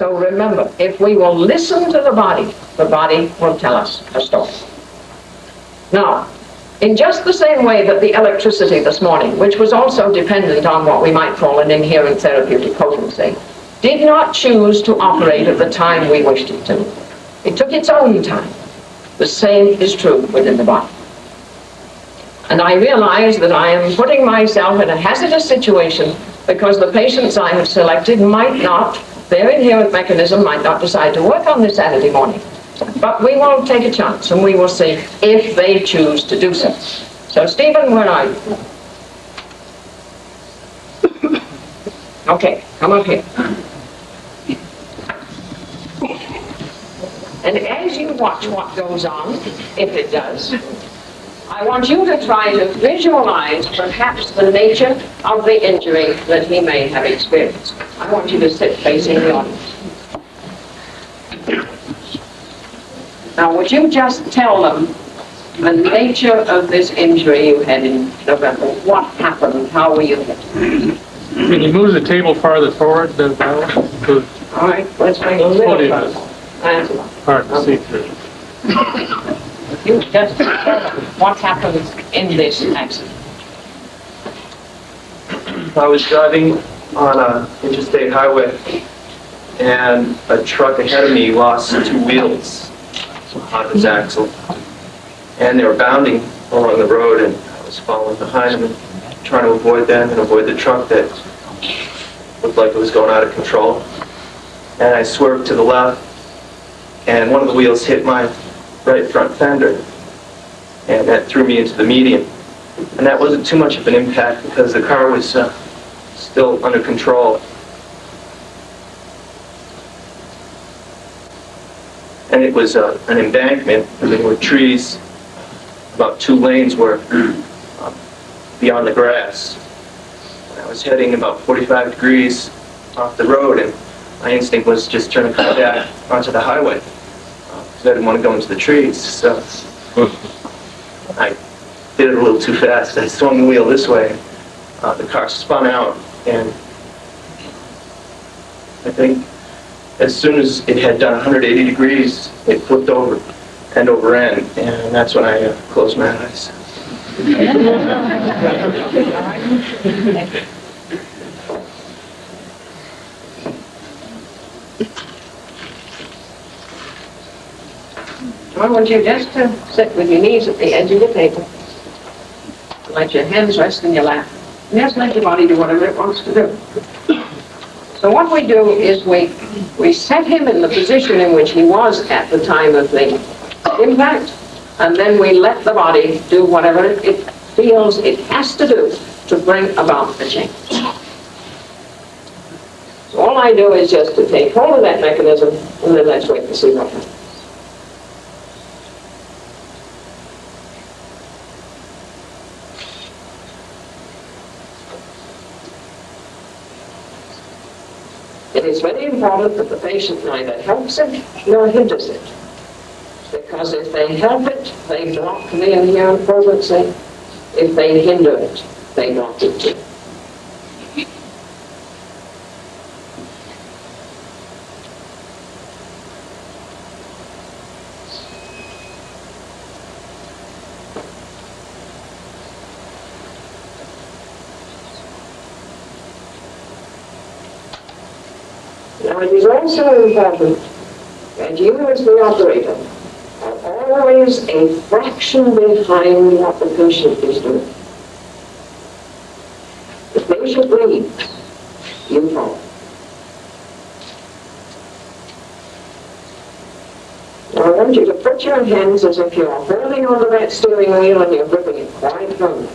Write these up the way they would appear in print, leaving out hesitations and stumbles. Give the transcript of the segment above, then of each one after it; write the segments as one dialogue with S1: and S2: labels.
S1: So remember, if we will listen to the body will tell us a story. Now, in just the same way that the electricity this morning, which was also dependent on what we might call an inherent therapeutic potency, did not choose to operate at the time we wished it to. It took its own time. The same is true within the body. And I realize that I am putting myself in a hazardous situation because the patients I have selected might not, their inherent mechanism might not decide to work on this Saturday morning. But we will take a chance and we will see if they choose to do so. So, Stephen, where are you? Okay, come up here. And as you watch what goes on, if it does, I want you to try to visualize perhaps the nature of the injury that he may have experienced. I want you to sit facing the audience. Now, would you just tell them the nature of this injury you had in November? What happened? How were you hit?
S2: Can you move the table farther forward than that?
S1: All right, let's bring a little further. That's
S2: hard to see through.
S1: You just tell them what happened in this accident.
S3: I was driving on an interstate highway, and a truck ahead of me lost two wheels on its axle, and they were bounding along the road, and I was following behind them and trying to avoid them and avoid the truck that looked like it was going out of control. And I swerved to the left, and one of the wheels hit my right front fender, and that threw me into the median. And that wasn't too much of an impact because the car was still under control. And it was an embankment, and there were trees. About 2 lanes were beyond the grass. And I was heading about 45 degrees off the road, and my instinct was just trying to come back onto the highway because I didn't want to go into the trees. So I did it a little too fast. I swung the wheel this way. The car spun out, and I think as soon as it had done 180 degrees, it flipped over, end over end, and that's when I closed my eyes.
S1: I want you just to sit with your knees at the edge of the table. Let your hands rest in your lap. And just let your body do whatever it wants to do. So what we do is we set him in the position in which he was at the time of the impact, and then we let the body do whatever it feels it has to do to bring about the change. So all I do is just to take hold of that mechanism, and then let's wait and see what happens. It is very important that the patient neither helps it nor hinders it. Because if they help it, they block the inherent potency. If they hinder it, they block it too. Now it is also important that you as the operator are always a fraction behind what the patient is doing. The patient leads, you follow. Now I want you to put your hands as if you're holding onto that steering wheel and you're gripping it quite firmly.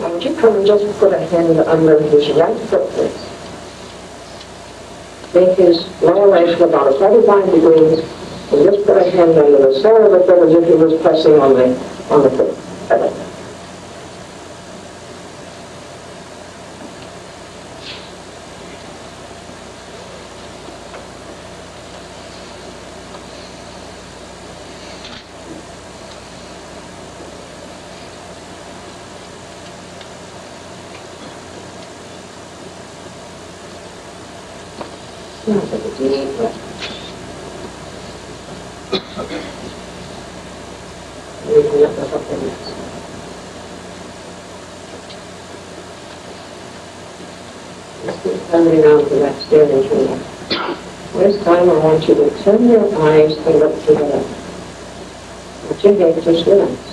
S1: Now, would you come and just put a hand under his right foot, please? Make his lower leg about 45 degrees, and just put a hand under the sole of the foot as if he was pressing on the foot pedal. Now take a deep breath. We can lift us up the next. Just keep coming on to that steering wheel. This time I want you to turn your eyes and look to the left. Let your head just relax.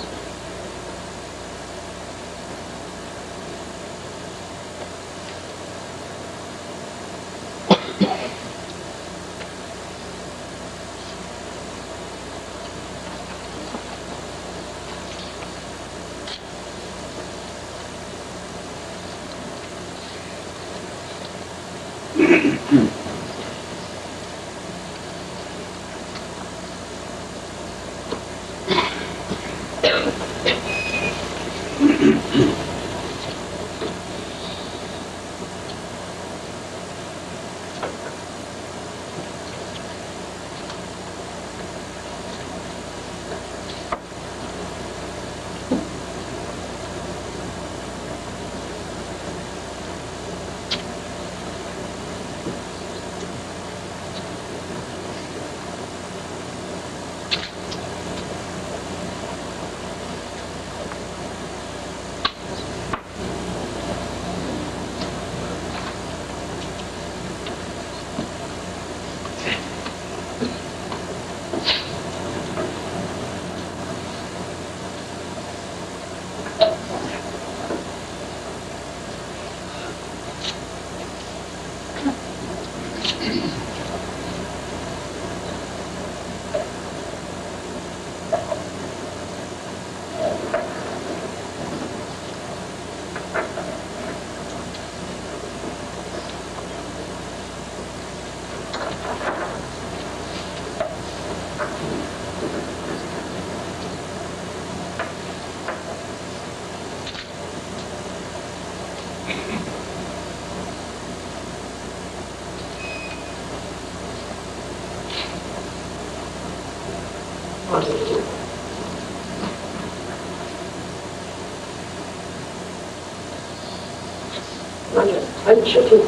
S1: I'm checking.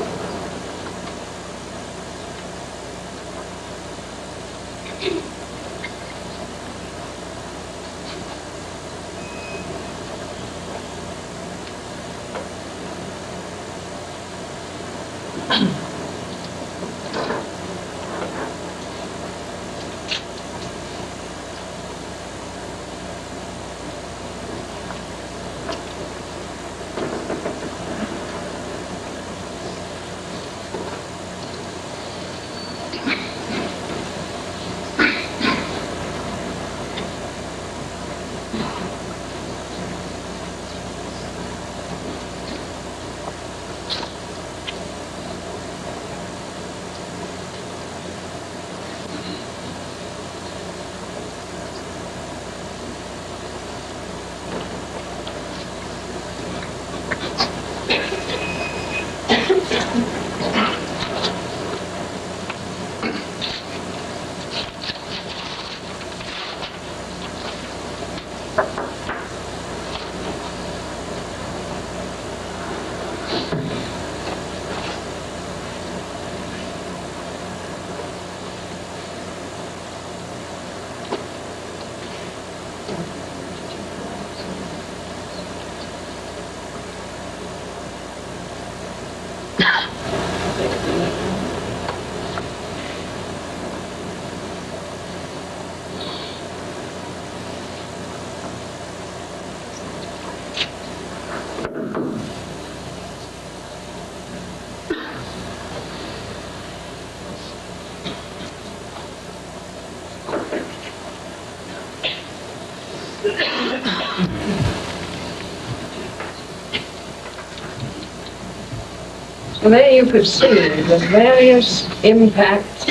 S1: And there you could see the various impacts,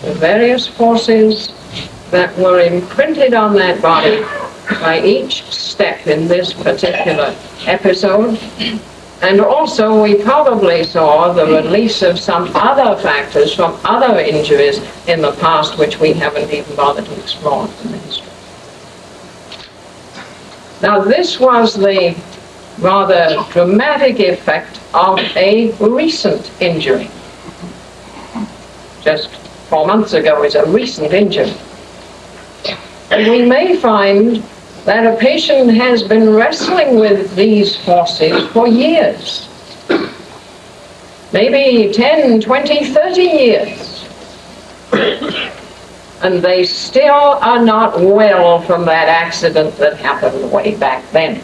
S1: the various forces that were imprinted on that body by each step in this particular episode. And also we probably saw the release of some other factors from other injuries in the past which we haven't even bothered to explore in the history. Now this was the rather dramatic effect of a recent injury. Just 4 months ago is a recent injury. And we may find that a patient has been wrestling with these forces for years. Maybe 10, 20, 30 years. And they still are not well from that accident that happened way back then.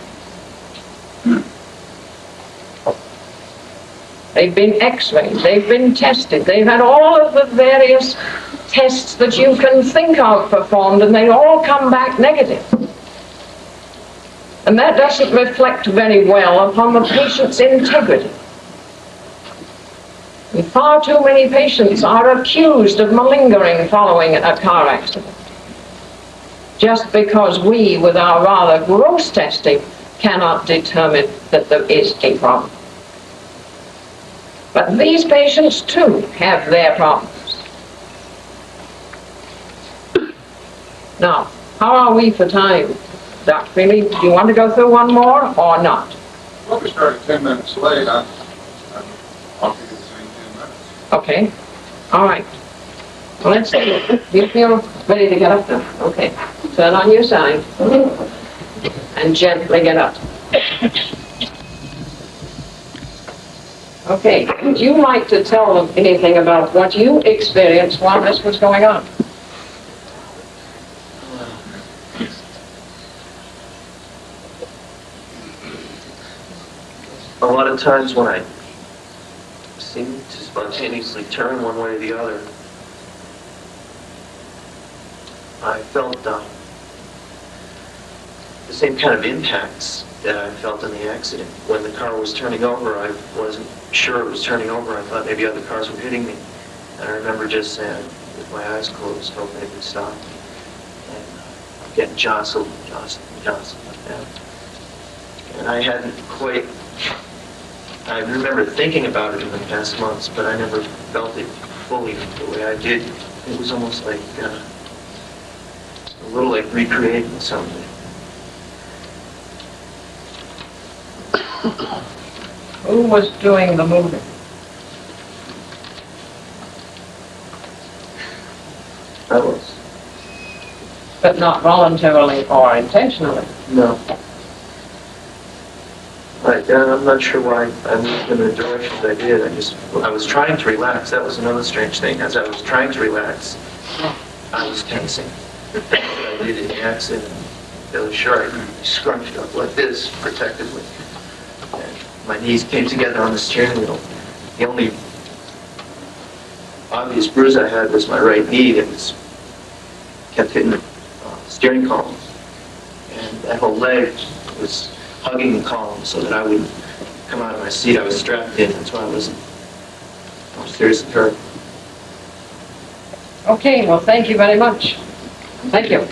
S1: They've been x-rayed, they've been tested, they've had all of the various tests that you can think of performed, and they all come back negative. And that doesn't reflect very well upon the patient's integrity. And far too many patients are accused of malingering following a car accident, just because we, with our rather gross testing, cannot determine that there is a problem. But these patients too have their problems. Now, how are we for time? Dr. Freely, do you want to go through one more or not?
S4: Well, we started 10 minutes late. I'll give you the same 10 minutes.
S1: Okay. All right. Well, let's see. Do you feel ready to get up now? Okay. Turn on your side and gently get up. Okay. Would you like to tell them anything about what you experienced while this was going on?
S3: A lot of times when I seem to spontaneously turn one way or the other, I felt the same kind of impacts that I felt in the accident. When the car was turning over, I wasn't sure it was turning over. I thought maybe other cars were hitting me. And I remember just with my eyes closed, hoping it would stop. And getting jostled like that. And I hadn't quite... I remember thinking about it in the past months, but I never felt it fully the way I did. It was almost like a little like recreating something.
S1: Who was doing the moving?
S3: I was.
S1: But not voluntarily or intentionally.
S3: No. I'm not sure why I moved in the directions I did. I was trying to relax. That was another strange thing. As I was trying to relax, I was tensing. That's what I did in the accident. I was sure I scrunched up like this, protectively. And my knees came together on the steering wheel. The only obvious bruise I had was my right knee that kept hitting the steering column. And that whole leg was hugging the column so that I wouldn't come out of my seat. I was strapped in. That's why I was seriously hurt.
S1: Okay, well, thank you very much. Thank you.